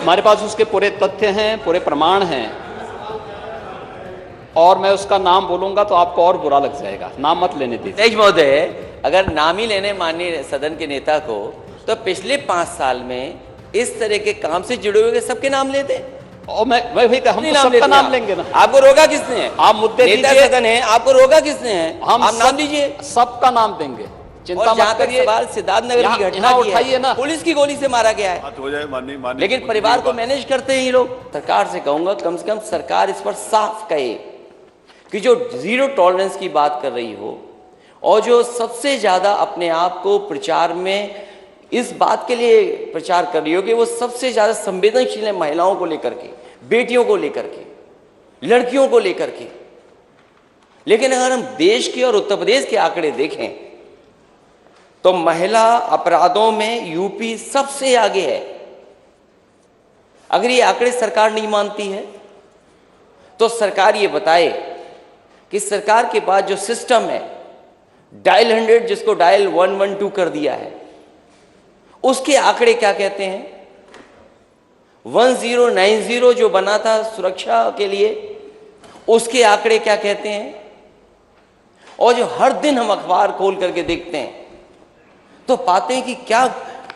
हमारे पास उसके पूरे तथ्य हैं, पूरे प्रमाण हैं, और मैं उसका नाम बोलूंगा तो आपको और बुरा लग जाएगा। नाम मत लेने दीजिए। तेज महोदय, अगर नाम ही लेने माननीय सदन के नेता को, तो पिछले 5 साल में इस तरह के काम से जुड़े हुए सबके नाम लेते। और मैं वही तो, हम तो सबका नाम लेंगे ना। आपको रोका किसने है? आप मुद्दे नेता दीजिए, सदन है, आपको रोका किसने है? हम आप नाम लीजिए, सबका नाम देंगे, चिंता मत करिए। सवाल सिद्धार्थनगर की घटना उठाइए ना, पुलिस की गोली से मारा गया है, हो जाए माननीय लेकिन परिवार को मैनेज करते हैं ये लोग। सरकार से कहूंगा कम से कम सरकार इस पर साफ कहे कि जो जीरो टॉलरेंस की बात कर रही हो, और जो सबसे ज्यादा अपने आप को प्रचार में इस बात के लिए प्रचार कर रही हो कि वो सबसे ज्यादा संवेदनशील है महिलाओं को लेकर के, बेटियों को लेकर के, लड़कियों को लेकर के। लेकिन अगर हम देश के और उत्तर प्रदेश के आंकड़े देखें तो महिला अपराधों में यूपी सबसे आगे है। अगर ये आंकड़े सरकार नहीं मानती है तो सरकार ये बताए कि सरकार के पास जो सिस्टम है डायल 100, जिसको डायल 112 कर दिया है, उसके आंकड़े क्या कहते हैं। 1090 जो बना था सुरक्षा के लिए, उसके आंकड़े क्या कहते हैं। और जो हर दिन हम अखबार खोल करके देखते हैं तो पाते हैं कि क्या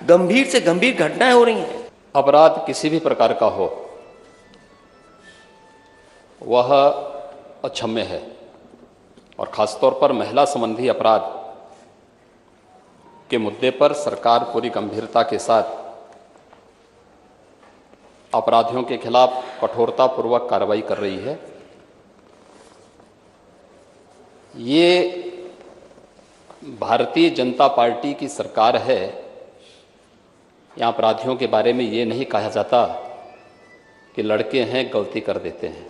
गंभीर से गंभीर घटनाएं हो रही हैं। अपराध किसी भी प्रकार का हो वह अक्षम्य है, और खासतौर पर महिला संबंधी अपराध के मुद्दे पर सरकार पूरी गंभीरता के साथ अपराधियों के खिलाफ कठोरतापूर्वक कार्रवाई कर रही है। ये भारतीय जनता पार्टी की सरकार है। यहाँ अपराधियों के बारे में ये नहीं कहा जाता कि लड़के हैं गलती कर देते हैं।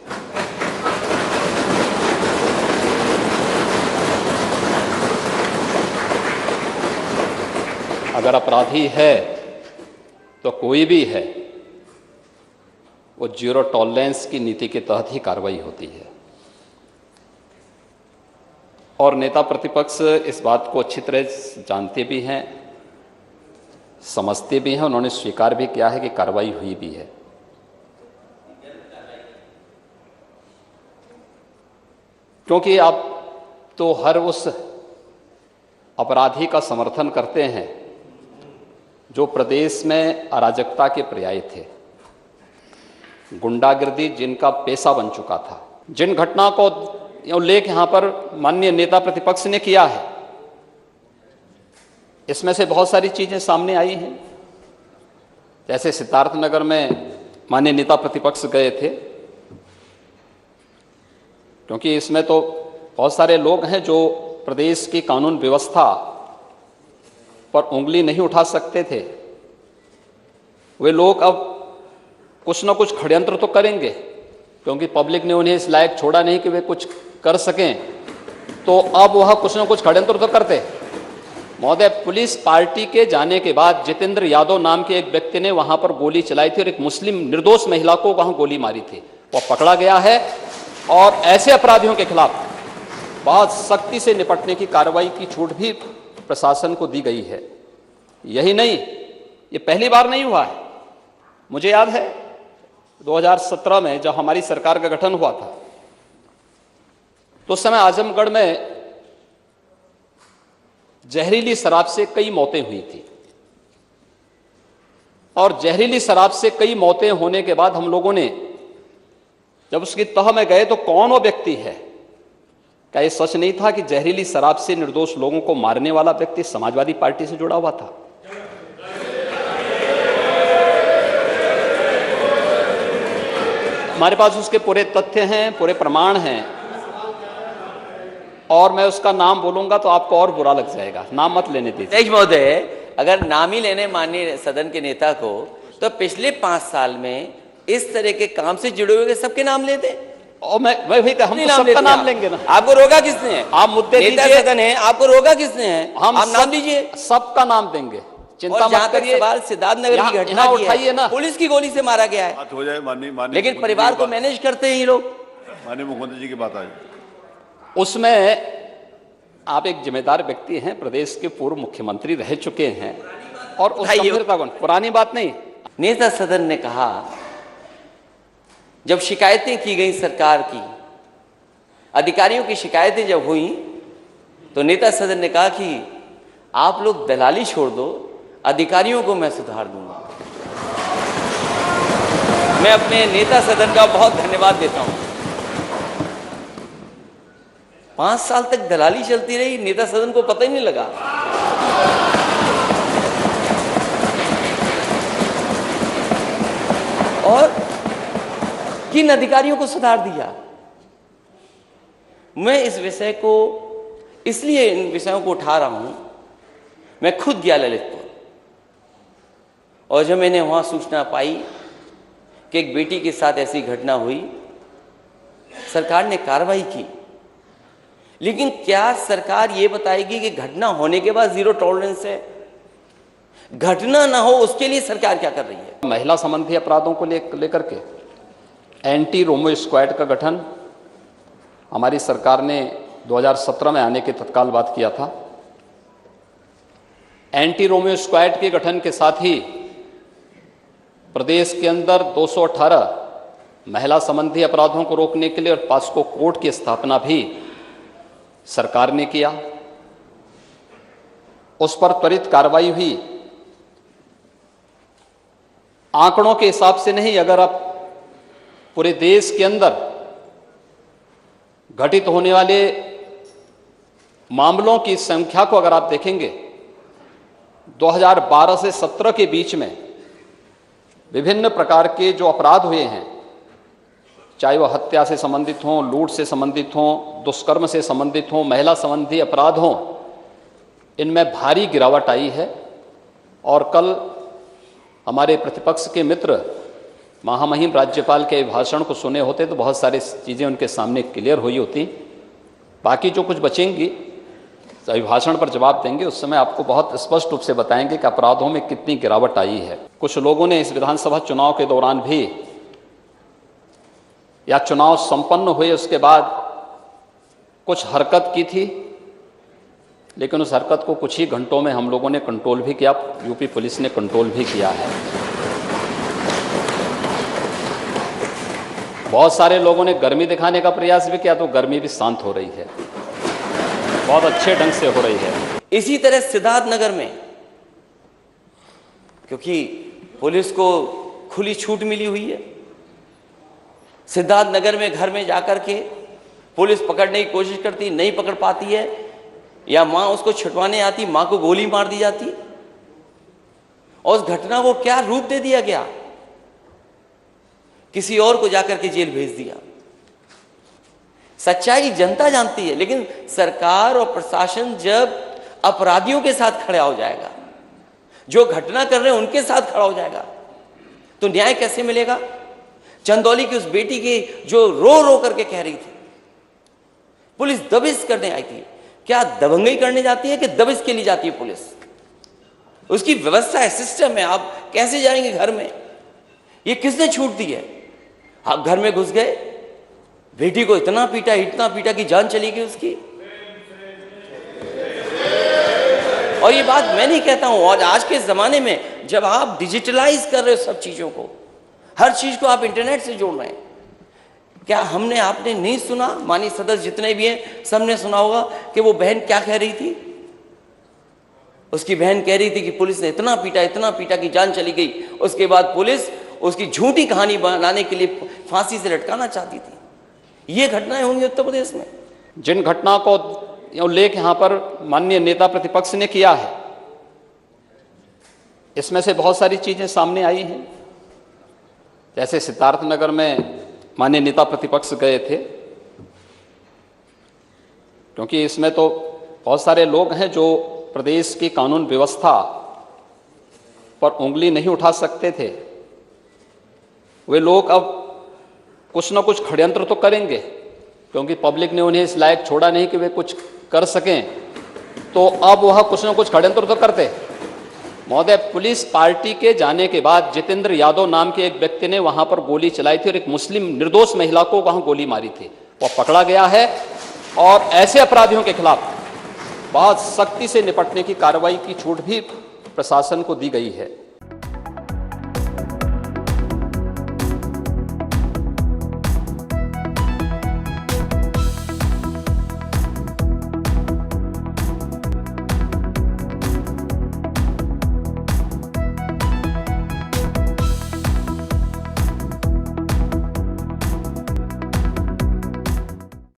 अगर अपराधी है तो कोई भी है, वो जीरो टॉलरेंस की नीति के तहत ही कार्रवाई होती है। और नेता प्रतिपक्ष इस बात को अच्छी तरह जानते भी हैं, समझते भी हैं, उन्होंने स्वीकार भी किया है कि कार्रवाई हुई भी है। क्योंकि आप तो हर उस अपराधी का समर्थन करते हैं जो प्रदेश में अराजकता के पर्याय थे, गुंडागिर्दी जिनका पेशा बन चुका था। जिन घटना को उल्लेख यहाँ पर माननीय नेता प्रतिपक्ष ने किया है, इसमें से बहुत सारी चीजें सामने आई हैं। जैसे सिद्धार्थनगर में माननीय नेता प्रतिपक्ष गए थे, क्योंकि इसमें तो बहुत सारे लोग हैं जो प्रदेश की कानून व्यवस्था पर उंगली नहीं उठा सकते थे। वे लोग अब कुछ ना कुछ षड्यंत्र तो करेंगे, क्योंकि पब्लिक ने उन्हें इस लायक छोड़ा नहीं कि वे कुछ कर सकें, तो अब वह कुछ ना कुछ षड्यंत्र तो करते। महोदय, पुलिस पार्टी के जाने के बाद जितेंद्र यादव नाम के एक व्यक्ति ने वहां पर गोली चलाई थी और एक मुस्लिम निर्दोष महिला को वहां गोली मारी थी। वह पकड़ा गया है और ऐसे अपराधियों के खिलाफ बहुत सख्ती से निपटने की कार्रवाई की छूट भी प्रशासन को दी गई है। यही नहीं, ये पहली बार नहीं हुआ है। मुझे याद है 2017 में जब हमारी सरकार का गठन हुआ था, तो उस समय आजमगढ़ में जहरीली शराब से कई मौतें हुई थी। और जहरीली शराब से कई मौतें होने के बाद हम लोगों ने जब उसकी तह में गए तो कौन वो व्यक्ति है, क्या ये सच नहीं था कि जहरीली शराब से निर्दोष लोगों को मारने वाला व्यक्ति समाजवादी पार्टी से जुड़ा हुआ था? हमारे पास उसके पूरे तथ्य हैं, पूरे प्रमाण हैं, और मैं उसका नाम बोलूंगा तो आपको और बुरा लग जाएगा। नाम मत लेने दीजिए। तेज महोदय, अगर नाम ही लेने माननीय सदन के नेता को, तो पिछले 5 साल में इस तरह के काम से जुड़े हुए सबके नाम लेते। और मैं वही तो, हम तो सबका नाम लेंगे ना। आपको रोका किसने है? आप मुद्दे नेता दीजिए, सदन है, आपको रोका किसने है? हम आप नाम लीजिए, सबका नाम देंगे, चिंता मत करिए। सवाल सिद्धार्थनगर की घटना उठाइए ना, पुलिस की गोली से मारा गया है, हो जाए माननीय लेकिन परिवार को मैनेज करते हैं ये लोग। माननीय मुख्यमंत्री जी की बात आई, उसमें आप एक जिम्मेदार व्यक्ति हैं, प्रदेश के पूर्व मुख्यमंत्री रह चुके हैं, और उस गंभीरता को, पुरानी बात नहीं, नेता सदन ने कहा, जब शिकायतें की गई सरकार की, अधिकारियों की शिकायतें जब हुई, तो नेता सदन ने कहा कि आप लोग दलाली छोड़ दो, अधिकारियों को मैं सुधार दूंगा। मैं अपने नेता सदन का बहुत धन्यवाद देता हूं। 5 साल तक दलाली चलती रही, नेता सदन को पता ही नहीं लगा। और किन अधिकारियों को सुधार दिया। मैं इस विषय को इसलिए इन विषयों को उठा रहा हूं, मैं खुद गया ललितपुर, और जब मैंने वहां सूचना पाई कि एक बेटी के साथ ऐसी घटना हुई, सरकार ने कार्रवाई की, लेकिन क्या सरकार ये बताएगी कि घटना होने के बाद जीरो टॉलरेंस है? घटना ना हो उसके लिए सरकार क्या कर रही है? महिला संबंधी अपराधों को लेकर के एंटी रोमियो स्क्वाड का गठन हमारी सरकार ने 2017 में आने के तत्काल बाद किया था। एंटी रोमियो स्क्वाड के गठन के साथ ही प्रदेश के अंदर 218 महिला संबंधी अपराधों को रोकने के लिए और पॉस्को कोर्ट की स्थापना भी सरकार ने किया। उस पर त्वरित कार्रवाई हुई। आंकड़ों के हिसाब से नहीं, अगर आप पूरे देश के अंदर घटित होने वाले मामलों की संख्या को अगर आप देखेंगे, 2012 से 17 के बीच में विभिन्न प्रकार के जो अपराध हुए हैं, चाहे वह हत्या से संबंधित हों, लूट से संबंधित हों, दुष्कर्म से संबंधित हों, महिला संबंधी अपराध हों, इनमें भारी गिरावट आई है। और कल हमारे प्रतिपक्ष के मित्र महामहिम राज्यपाल के भाषण को सुने होते तो बहुत सारी चीज़ें उनके सामने क्लियर हुई होती। बाकी जो कुछ बचेंगी अभिभाषण पर जवाब देंगे, उस समय आपको बहुत स्पष्ट रूप से बताएंगे कि अपराधों में कितनी गिरावट आई है। कुछ लोगों ने इस विधानसभा चुनाव के दौरान भी या चुनाव संपन्न हुए उसके बाद कुछ हरकत की थी, लेकिन उस हरकत को कुछ ही घंटों में हम लोगों ने कंट्रोल भी किया, यूपी पुलिस ने कंट्रोल भी किया है। बहुत सारे लोगों ने गर्मी दिखाने का प्रयास भी किया, तो गर्मी भी शांत हो रही है, बहुत अच्छे ढंग से हो रही है। इसी तरह सिद्धार्थनगर में, क्योंकि पुलिस को खुली छूट मिली हुई है, सिद्धार्थनगर में घर में जाकर के पुलिस पकड़ने की कोशिश करती, नहीं पकड़ पाती है, या मां उसको छुटवाने आती, मां को गोली मार दी जाती, और उस घटना को क्या रूप दे दिया गया, किसी और को जाकर के जेल भेज दिया। सच्चाई जनता जानती है, लेकिन सरकार और प्रशासन जब अपराधियों के साथ खड़ा हो जाएगा, जो घटना कर रहे हैं उनके साथ खड़ा हो जाएगा, तो न्याय कैसे मिलेगा? चंदौली की उस बेटी की जो रो रो करके कह रही थी, पुलिस दबिश करने आई थी। क्या दबंगई करने जाती है कि दबिश के लिए जाती है पुलिस? उसकी व्यवस्था है, सिस्टम है। आप कैसे जाएंगे घर में? ये किसने छूट दी है? आप घर में घुस गए, बेटी को इतना पीटा कि जान चली गई उसकी। और ये बात मैं नहीं कहता हूं, और आज के जमाने में जब आप डिजिटलाइज कर रहे हो सब चीजों को, हर चीज को आप इंटरनेट से जोड़ रहे हैं, क्या आपने नहीं सुना? माननीय सदस्य जितने भी हैं सबने सुना होगा कि वो बहन क्या कह रही थी। उसकी बहन कह रही थी कि पुलिस ने इतना पीटा कि जान चली गई। उसके बाद पुलिस उसकी झूठी कहानी बनाने के लिए फांसी से लटकाना चाहती थी। ये घटनाएं होंगी उत्तर प्रदेश में। जिन घटना को उल्लेख यहाँ पर माननीय नेता प्रतिपक्ष ने किया है, इसमें से बहुत सारी चीजें सामने आई हैं। जैसे सिद्धार्थनगर में माननीय नेता प्रतिपक्ष गए थे, क्योंकि इसमें तो बहुत सारे लोग हैं जो प्रदेश की कानून व्यवस्था पर उंगली नहीं उठा सकते थे। वे लोग अब कुछ ना कुछ षड्यंत्र तो करेंगे, क्योंकि पब्लिक ने उन्हें इस लायक छोड़ा नहीं कि वे कुछ कर सकें, तो अब वह कुछ ना कुछ षड्यंत्र तो करते। महोदय, पुलिस पार्टी के जाने के बाद जितेंद्र यादव नाम के एक व्यक्ति ने वहां पर गोली चलाई थी और एक मुस्लिम निर्दोष महिला को वहां गोली मारी थी। वह पकड़ा गया है और ऐसे अपराधियों के खिलाफ बहुत सख्ती से निपटने की कार्रवाई की छूट भी प्रशासन को दी गई है।